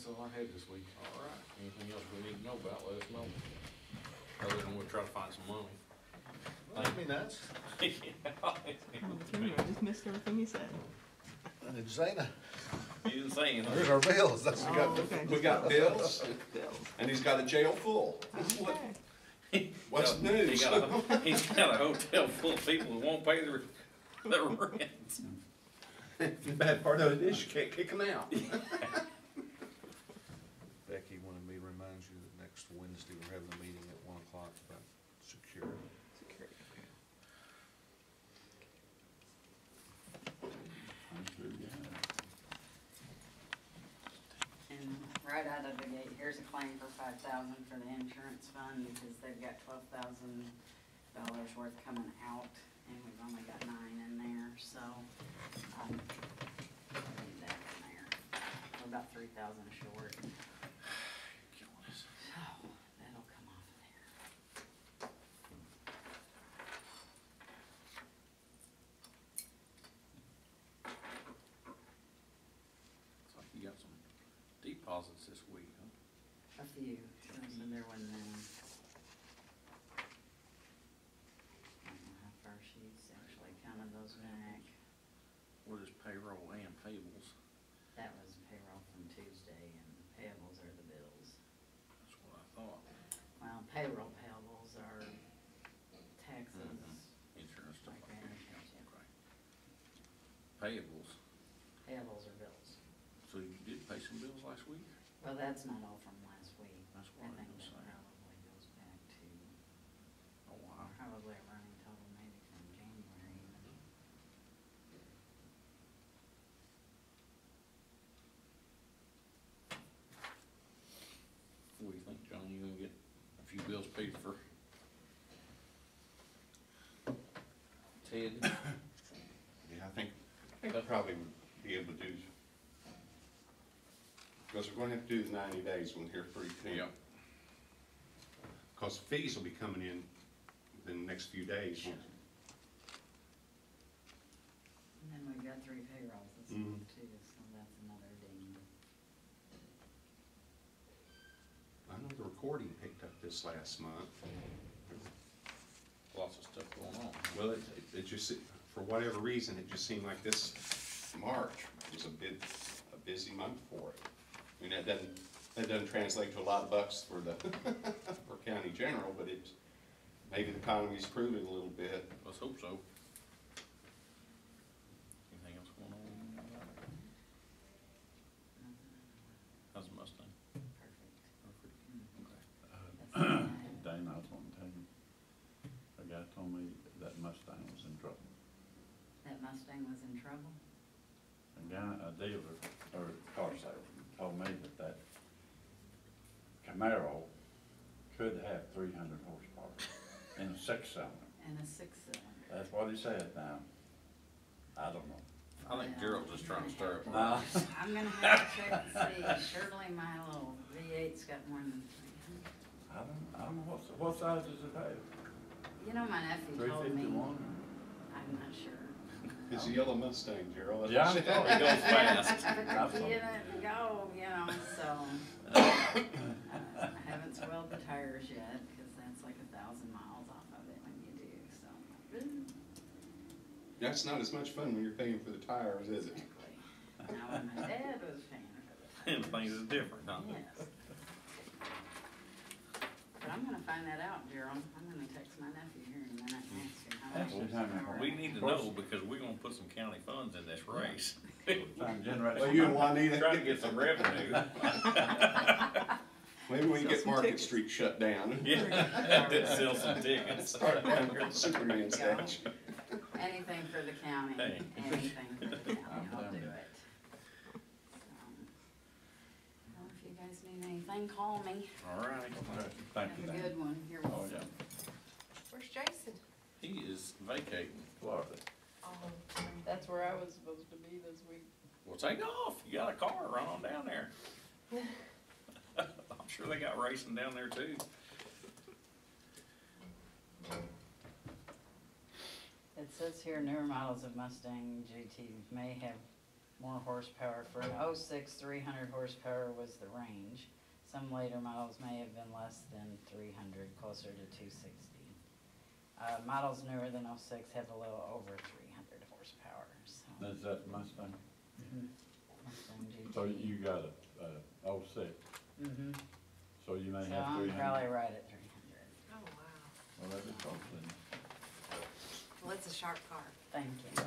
That's all I had this week. All right, anything else we need to know about, let us know. Other than we'll try to find some money. That'd be nice. I just missed everything you said. I didn't say that. He didn't say anything. There's our bills. That's what we got. Okay. We got bills, Bills. and he's got a jail full. Okay. What's the news? He's got a hotel full of people who won't pay their rent. The bad part of it is you can't kick them out. Becky wanted me to remind you that next Wednesday we're having a meeting at 1 o'clock about security. Security. And right out of the gate, here's a claim for $5,000 for the insurance fund, because they've got $12,000 worth coming out, and we've only got 9 in there, so, I need that in there. We're about 3,000 short. So, that'll come off of there. Looks like you got some deposits this week, huh? A few, shows in there when, I don't know how far she's actually counted those back. What is payroll and payables? That was payroll from Tuesday, and payables are the bills. That's what I thought. Well, payroll payables are taxes, Insurance stuff. like that, yeah. Okay. Payables, Payables are bills. so you did pay some bills last week? Well, that's not all from last week. That's I what I think was that saying. probably goes back to, Oh, wow. probably a running total maybe from January even. What do you think, John? You gonna get a few bills paid for Ted? Yeah, I think I probably would be able to do, because we're gonna have to do the 90 days one here pretty soon. Yeah. Because fees will be coming in the next few days. Sure. And then we've got 3 payrolls this Mhm. month too, so that's another ding. I know the recording picked up this last month. Lots of stuff going on. Well, it just, for whatever reason, it just seemed like this March was a busy month for it. I mean, that doesn't translate to a lot of bucks for the, for county general, but it's, maybe the economy's improving a little bit. Let's hope so. Anything else going on? How's the Mustang? Perfect. Perfect. Okay. That's all I had. Dane, I was gonna tell you, a guy told me that Mustang was in trouble. That Mustang was in trouble? A guy, a dealer, or car salesman, told me that Camaro could have 300 horsepower in a 6-cylinder. And a 6-cylinder. That's what he said now. I don't know. I think Gerald's just trying to stir up. Nah. I'm gonna have to check and see. Surely my little V8's got more than 300. I don't know, what size does it have? You know, my nephew told me, 351? I'm not sure. It's a yellow Mustang, Gerald. Yeah, I He goes fast. But to get it and go, you know, so. I haven't swelled the tires yet, cause that's like 1,000 miles off of it when you do, so. That's not as much fun when you're paying for the tires, is it? Exactly. Now, when my dad was paying for the And things is different, huh? yes. But I'm gonna find that out, Gerald. I'm gonna text my nephew here in a minute and ask him how Ask him much. how many it's We worth. need to know because we're gonna put some county funds in this race. Trying to generate Well, some you and money. Juanita, Trying to get some revenue. maybe we can Sell get some Market tickets. Street shut down. Yeah, did sell some tickets. Start down here at the Superman statue. Anything for the county, Hey. anything for the county, I'll down do with it. Well, if you guys need anything, call me. All right. Thank Have you, a Dane. good one. You're Oh, welcome. yeah, Where's Jason? He is vacating. Florida. Oh, that's where I was supposed to be this week. Well, take off. You got a car, run on down there. I'm sure they got racing down there too. It says here, newer models of Mustang GT may have more horsepower. For an '06, 300 horsepower was the range. Some later models may have been less than 300, closer to 260. Models newer than '06 have a little over 300 horsepower, so. Is that Mustang? Mustang GT. So you got a, '06, Mhm. so you may So have I'm 300. probably right at 300. Oh, wow. Well, that'd be close then. Well, it's a sharp car. Thank you.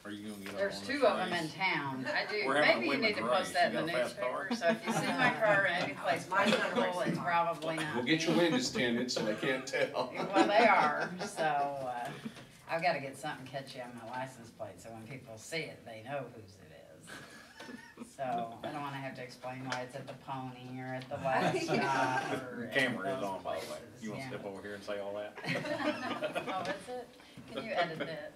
Are you gonna get on There's this two of them race? in town. I do, We're having a maybe you need to women's post race. that You in the got a fast car? newspaper, so if you see my car in any place Mine's not a possible, racing it's car. probably not. We'll get your windows tinted so they can't tell. Well, they are, so, I've gotta get something catchy on my license plate, so when people see it, they know whose it is. So, I don't wanna have to explain why it's at the Pony or at the Last Stop or The at camera is those on, by the way. places, You wanna yeah. step over here and say all that? Oh, is it? Can you edit it?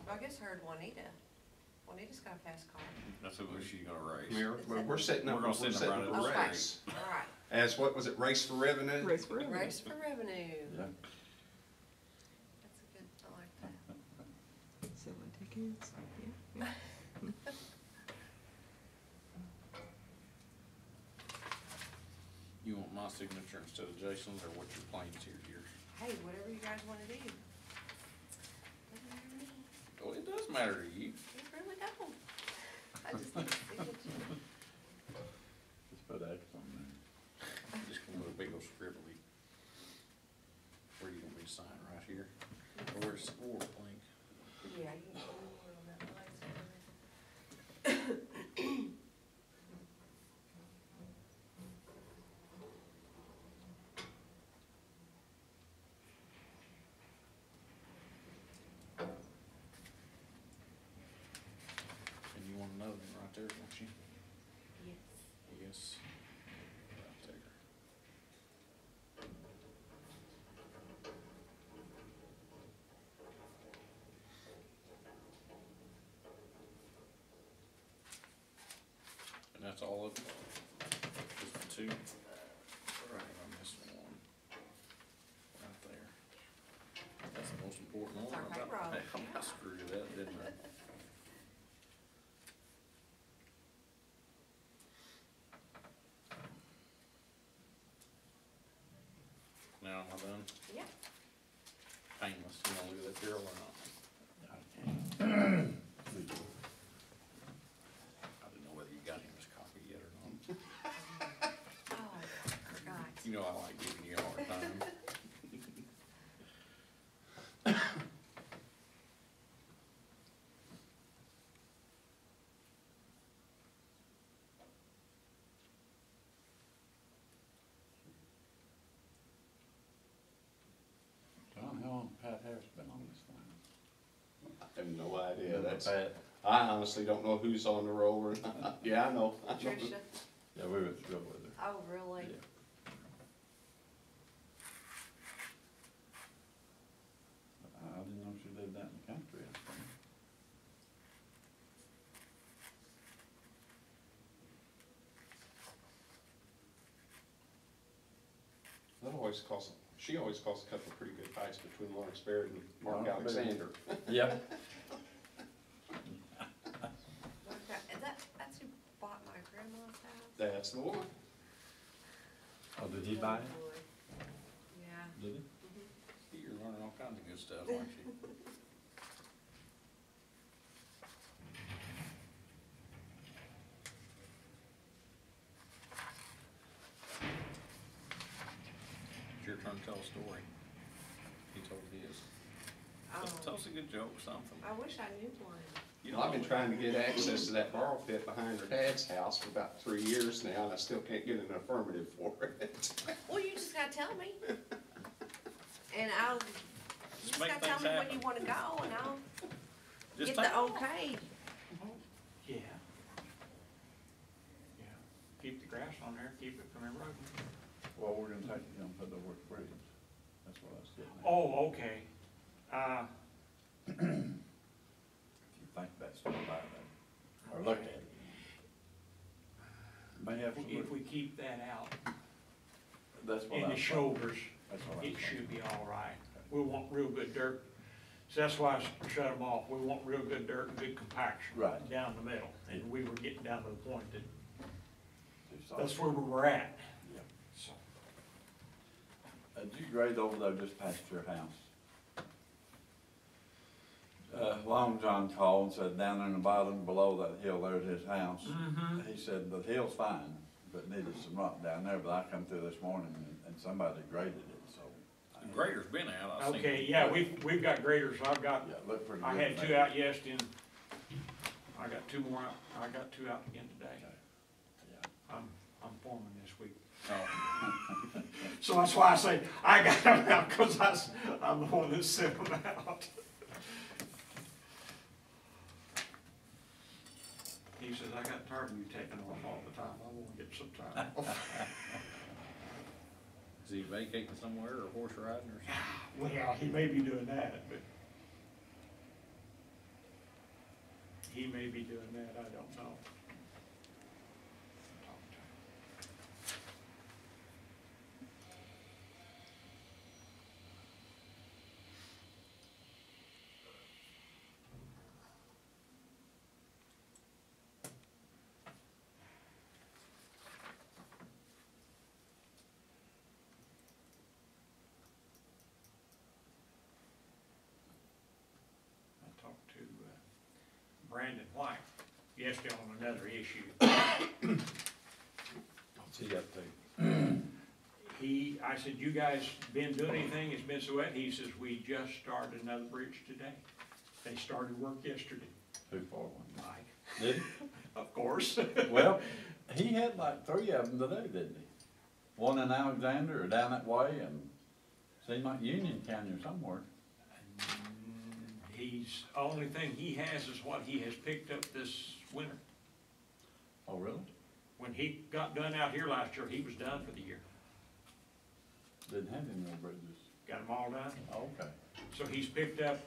I just heard Juanita. Juanita's got a fast car. That's who she's gonna race. Mayor, we're setting up, We're gonna we're sit them setting right up at a the race. All right. As, what was it, Race for Revenue? Race for revenue. Race for revenue. Yeah. That's a good, I like that. Selling tickets. Yeah. You want my signature instead of Jason's, or what's your plans here, dear? Hey, whatever you guys wanna do. Doesn't matter to me. Oh, it does matter to you. It really don't. I just need a signature. Just put X on there. I'm just gonna put a big old scribbly. Where you want me to sign, right here? Or where's the score blank? Yeah, you can put one on that license. And you want another one right there, don't you? Yes. Yes. Right there. And that's all of it? Just the two? Right, I missed one. Right there. That's the most important one. That's all right, Rob. I screwed it up, didn't I? Now, am I done? Yeah. Painless, you wanna leave that there or not? I I didn't know whether you got him his copy yet or not. Oh, I forgot. You know I like giving you a hard time. John, how long Pat Harris been on this thing? I have no idea, that's, Pat. I honestly don't know who's on the roll or not. Yeah, I know. Tricia? Yeah, we went to school with her. Oh, really? Yeah. I didn't know she lived out in the country, I think. That always costs, she always costs a couple of pretty good fights between Lawrence Barrett and Mark Mark Alexander. Yep. That's who bought my grandma's house? That's the one. Oh, did he buy it? Oh, boy. Yeah. Did he? You're learning all kinds of good stuff, aren't you? It's your turn to tell a story. He told his. Tell Oh, us a good joke or something. I wish I knew one. You know, I've been trying to get access to that borrow pit behind her dad's house for about 3 years now, and I still can't get an affirmative for it. Well, you just gotta tell me. And you just make gotta tell things me when happen. you wanna go, and I'll Just get take, the okay. Yeah. Yeah, keep the grass on there, keep it from eroding. Well, we're gonna take, you know, put the work bridge. That's what I was getting at. Oh, okay. If you think that's still by that, or look at it. May have some, If we keep that out that's what I in the was. shoulders, That's what I it was should be all right. thinking. we want real good dirt. So that's why I shut them off. We want real good dirt and good compaction. Right. Down the middle, and we were getting down to the point that Just all- that's where we were at. Yeah. So, Did you grade over there just past your house? Long John called and said down in the bottom below that hill, there's his house. Mhm. He said the hill's fine, but needed some rock down there, but I come through this morning and somebody graded it, so. The grader's been out, I've seen. okay, it. yeah, we've got graders. I've got, Yeah, looked pretty good. I had to me. 2 out yesterday, and I got 2 more out, I got 2 out again today. Yeah. I'm foreman this week. Oh, So that's why I say, I got them out, cause I'm the one that sent them out. He says, I got tired of you taking off all the time, I wanna get some time off. Is he vacating somewhere or horse riding or something? Well, he may be doing that, but he may be doing that, I don't know. I talked to Brandon White yesterday on another issue. What's he up to? I said, you guys been doing anything? It's been so wet. He says, we just started another bridge today. They started work yesterday. Who for one? Mike, Did he? of course. Well, he had like 3 of them today, didn't he? One in Alexander or down that way, and seemed like Union County or somewhere. Only thing he has is what he has picked up this winter. Oh, really? When he got done out here last year, he was done for the year. Didn't have any more bridges. Got them all done. Oh, okay. So he's picked up,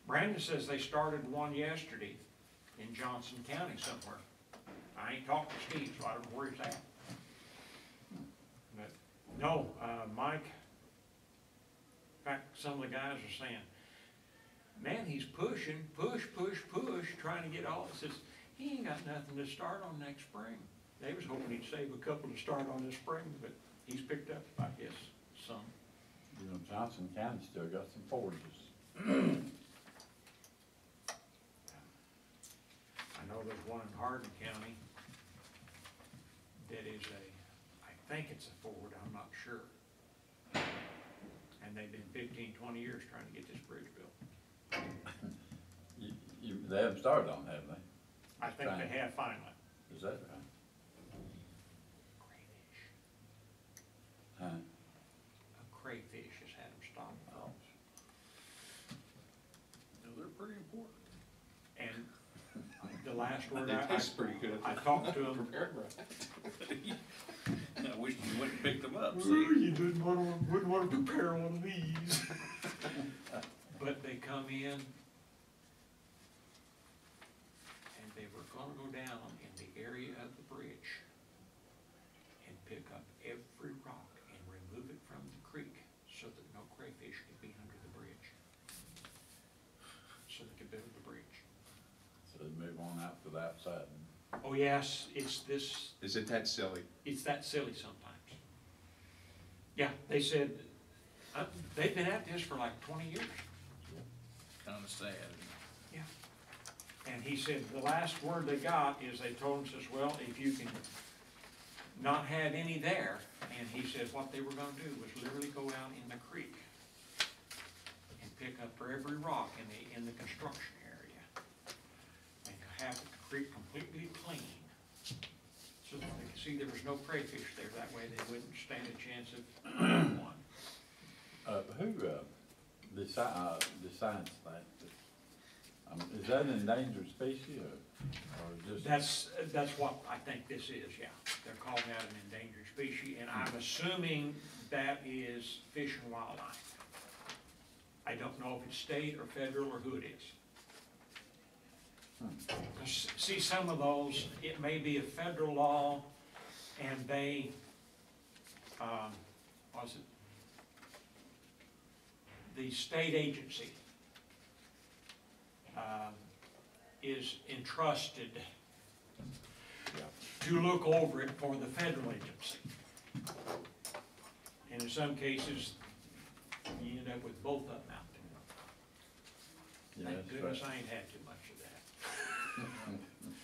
Brandon says they started one yesterday in Johnson County somewhere. I ain't talked to Steve, so I don't know where he's at. But, no, Mike, in fact, some of the guys are saying, man, he's pushing, push, trying to get all, it says, he ain't got nothing to start on next spring. They was hoping he'd save a couple to start on this spring, but he's picked up, I guess, some. You know, Johnson County still got some forges. I know there's one in Hardin County that is I think it's a Ford, I'm not sure. And they've been 15, 20 years trying to get this bridge built. They haven't started on, have they? I think they have finally. Is that right? Crayfish. Huh? A crayfish has had them stop. Oh. No, they're pretty important. And the last word They taste pretty good. I talked to them. Prepared right. I wish you wouldn't pick them up, see? You wouldn't want to prepare one of these. But they come in, and they were gonna go down in the area of the bridge and pick up every rock and remove it from the creek so that no crayfish could be under the bridge. So they could build the bridge. So they move on out to the outside. Oh, yes, it's this, Is it that silly? it's that silly sometimes. Yeah, they said, they've been at this for like 20 years. Kinda sad. Yeah. And he said the last word they got is they told him, says, well, if you can not have any there, and he said what they were gonna do was literally go out in the creek and pick up every rock in the construction area and have the creek completely clean so that they could see there was no crayfish there. That way they wouldn't stand a chance of one. Who decides that? Is that an endangered species or just? That's what I think this is, yeah. They're calling out an endangered species, and I'm assuming that is Fish and Wildlife. I don't know if it's state or federal or who it is. 'Cause see, some of those, it may be a federal law, and they, was it? the state agency is entrusted to look over it for the federal agency. And in some cases, you end up with both of them out there. Yeah, Thank that's goodness right. I ain't had too much of that.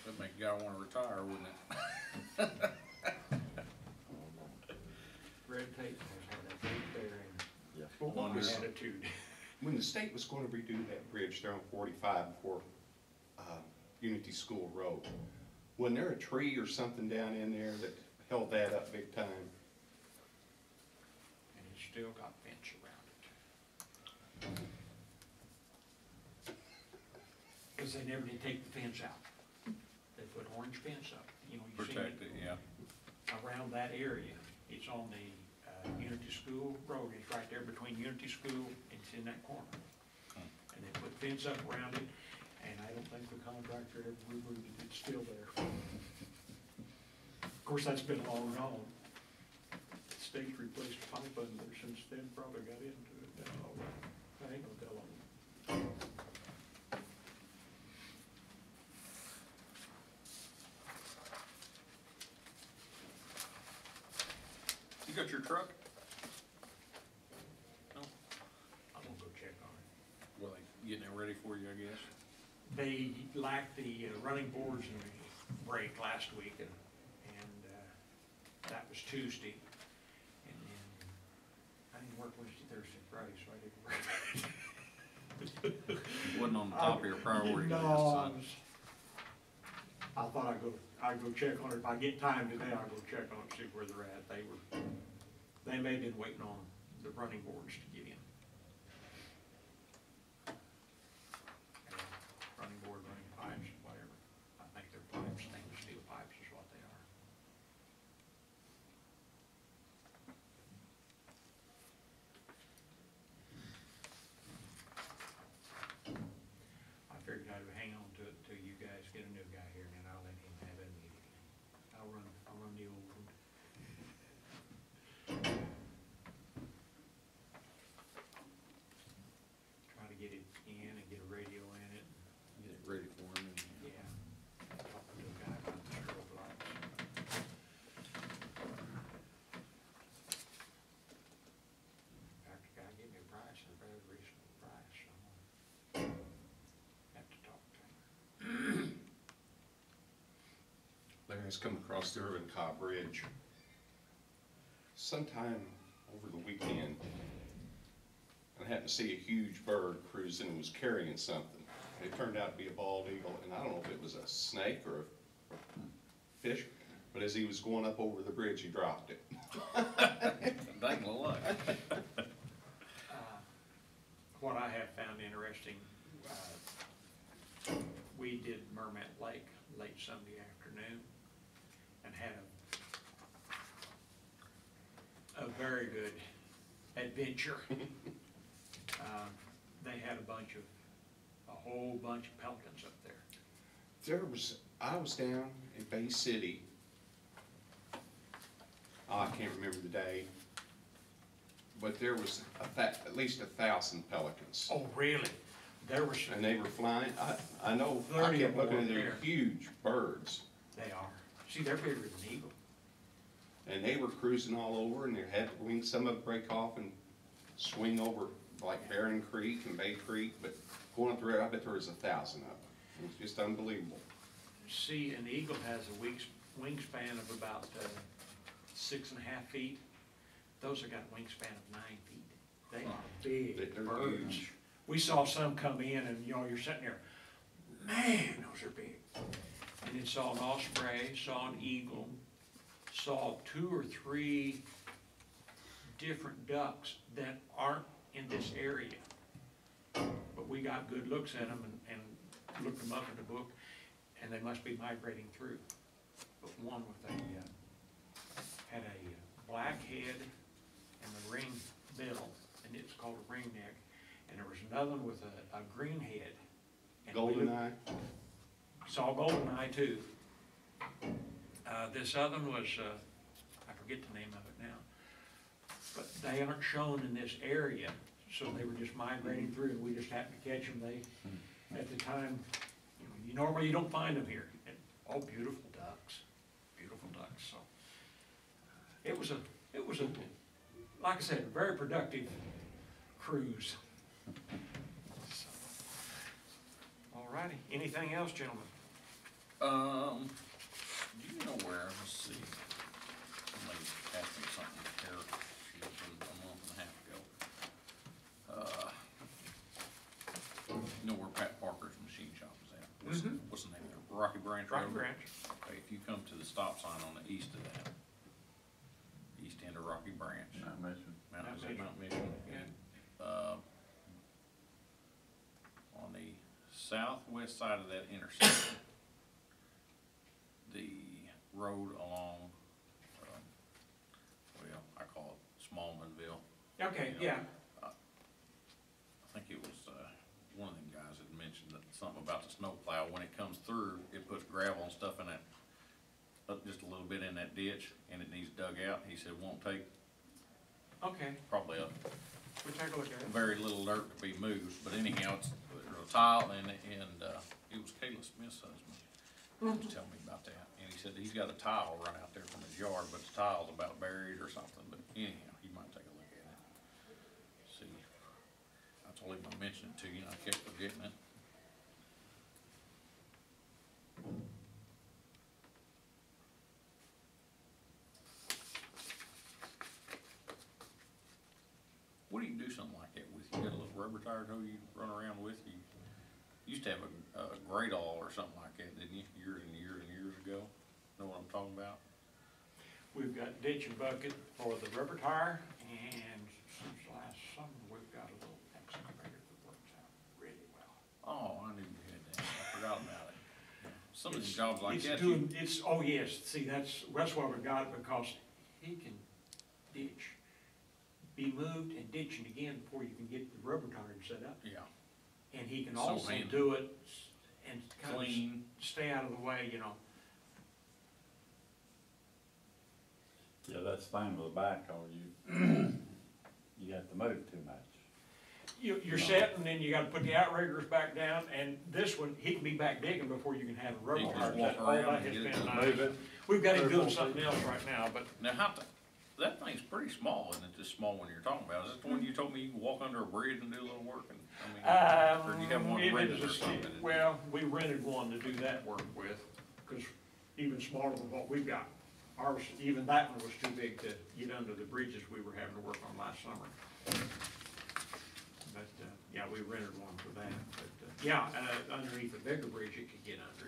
That'd make a guy wanna retire, wouldn't it? Red tape has had a big bearing Yeah. Well, what on was, my attitude. when the state was gonna redo that bridge there on 45 before, Unity School Road, wasn't there a tree or something down in there that held that up big time? And it's still got fence around it. Cause they never did take the fence out. They put orange fence up, you know, you see it Protect it, yeah. around that area. It's on the, Unity School Road, it's right there between Unity School and it's in that corner. And they put fence up around it, and I don't think the contractor ever removed it, it's still there. Of course, that's been long gone. The state's replaced the pipe under there since then, probably got into it, that's all right. I ain't gonna tell them. You got your truck? No? I'm gonna go check on it. Well, they getting it ready for you, I guess. They lacked the running boards and the brake last week, and that was Tuesday. And then I didn't work Wednesday, Thursday, Friday, so I didn't work. Wasn't on the top of your priority list, No, son. I thought I'd go check on it. If I get time today, I'll go check on it, see where they're at. They may have been waiting on the running boards to get in. Running board, running pipes, whatever. I think they're pipes, stainless steel pipes is what they are. I figured I'd hang on to it till you guys get a new guy here, and then I'll let him have it immediately. I'll run the old one. Try to get it in and get a radio in it, Get it ready for him. yeah. Talk to the guy about the strobe lights. In fact, the guy gave me a price, a very reasonable price, so I'm gonna have to talk to him. Larry has come across the Irvin Cobb Bridge sometime over the weekend. I happened to see a huge bird cruising and was carrying something. It turned out to be a bald eagle, and I don't know if it was a snake or a fish, but as he was going up over the bridge, he dropped it. Dang luck. What I have found interesting, we did Mermet Lake late Sunday afternoon and had a very good adventure. They had a whole bunch of pelicans up there. I was down in Bay City. I can't remember the day, but there was at least 1,000 pelicans. Oh, really? There was, And they were flying. I know, I 30 kept looking of at them their there. huge birds. they are. See, they're bigger than eagle. And they were cruising all over, and they had wings, some of them break off and swing over like Barron Creek and Bay Creek, but going up the road, I bet there was 1,000 of them. It was just unbelievable. See, an eagle has a wingspan of about 6.5 feet. Those have got a wingspan of 9 feet. They are big They're birds. huge. We saw some come in and, you know, you're sitting there, man, those are big. And then saw an osprey, saw an eagle, saw 2 or 3 different ducks that aren't in this area. But we got good looks at them and looked them up in the book, and they must be migrating through. But one with had a black head and a ring bill, and it's called a ring neck. And there was another one with a green head. And we looked- Goldeneye. Saw goldeneye too. This other one was, I forget the name of it now, but they aren't shown in this area, so they were just migrating through, and we just happened to catch them. They, at the time, normally you don't find them here. And, oh, beautiful ducks, so. It was a, like I said, a very productive cruise. So, all righty, anything else, gentlemen? Do you know where, let's see, somebody asked me something here, a month and a half ago. You know where Pat Parker's machine shop is at? What's the name of it? Rocky Branch Road? Rocky Branch. Okay, if you come to the stop sign on the east of that, east end of Rocky Branch. Not Mission. Mount Mission. Mission. Yeah. On the southwest side of that intersection, the road along, well, I call it Smallmanville. Okay, You know, yeah, I think it was, one of them guys that mentioned that something about the snowplow, when it comes through, it puts gravel and stuff in that, just a little bit in that ditch, and it needs dug out. He said won't take okay, probably we'll take a look at it. very little dirt to be moved, but anyhow, it's a tile, and it was Kayla Smith's husband, who was telling me about that, and he said he's got a tile run out there from his yard, but the tile's about buried or something, but anyhow, he might take a look at it. See, I told him I mentioned it to you, and I kept forgetting it. What do you do something like that with? You got a little rubber tire hoe you run around with? You used to have a great all or something like that, didn't you, years and years and years ago? Know what I'm talking about? We've got ditch and bucket for the rubber tire, and since last summer, we've got a little excavator that works out really well. Oh, I knew you had that. I forgot about it. Some of It's- these jobs like it's that, doing- It's, oh yes, see, that's why we got it, because he can ditch, be moved and ditching again before you can get the rubber tire set up. yeah, And he can So also handy. do it and kind of clean. stay out of the way, Yeah, that's the thing with the backhoe, you have to move too much. You're setting, and then you gotta put the outriggers back down, and this one, he can be back digging before you can have a rubber He can tire. just walk set. All around that and has get it been done. nice. Move it. We've got him Very doing full something else right now, but Now, that thing's pretty small, isn't it? This small one you're talking about. Is that the one you told me you can walk under a bridge and do a little work? And or do you have one it rented is or a- something? Well, we rented one to do that work with, cause even smaller than what we've got. Ours, even that one was too big to get under the bridges we were having to work on last summer. But, yeah, we rented one for that, but, yeah, underneath the bigger bridge it could get under.